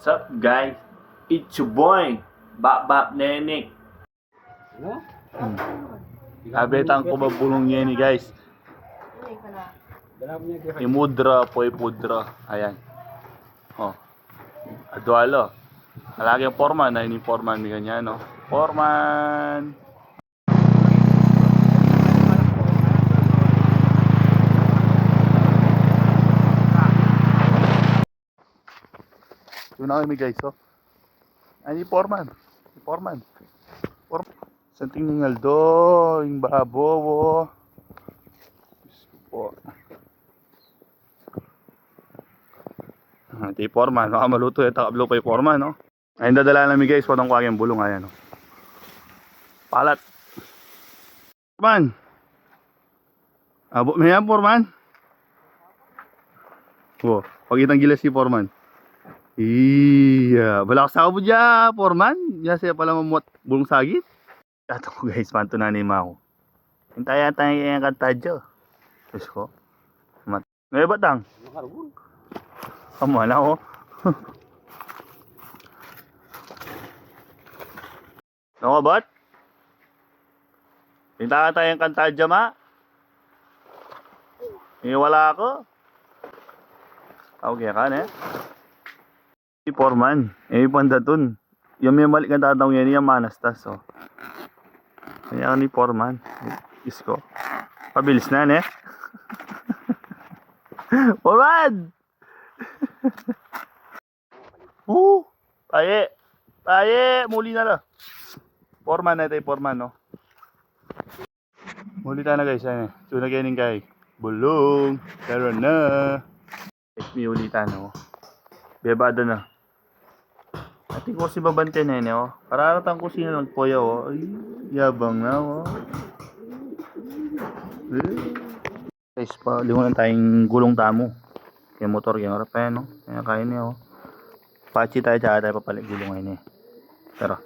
Sup guys? It's your boy, Bap Nenek. Ano? Abetang ko mabulong niya ni guys. Imudra po ipudra. Ayan. Oh. Adwalo. Lagi ang foreman, na yung foreman ni ganyan, no? Foreman. Yun na kami guys, oh. Ay, foreman. Foreman. Santing ng Aldo, yung babobo. Po. Ito yung foreman, baka maluto yung takablo pa yung foreman, no? Ayun dadala namin guys, watang kwagi ang bulong, ayan, no? Palat. Foreman. Abo, may yan, foreman. Oh, pag itang gilas si foreman. Iya, balakas ako po dyan, foreman. Diyan siya pala mamuat bulong sagit. Ato ko guys, panto na ni Mao. Hintayan tayo yung kantadyo. Terus ko. Ngayon batang? Kamu na ako. Ano ka ba't? Hintayan tayo yung kantadyo, ma? Wala ako. Okay ka na eh. Si foreman, pandatun. Yung may malik na tatawag yan, yung manastas, oh. Kaya ni foreman. Isko. Pabilis na, eh. Foreman! Taye! Taye! Muli na lang. Foreman na tayo, foreman, no? Muli tayo na guys, ano? Tunagayin kay bulong. Pero na. May ulitan, no? Bebada na. Ati ko si babante na yun, oh. Pararatang ko sino nagpoya, oh. Ay, yabang na, oh. Guys, pa, lingon tayong gulong tamo. Kaya motor, yung harap pa yan, no. Kaya kaya niya, oh. Pachi tayo, tsaka tayo papalit gulong ngayon, eh. Pero,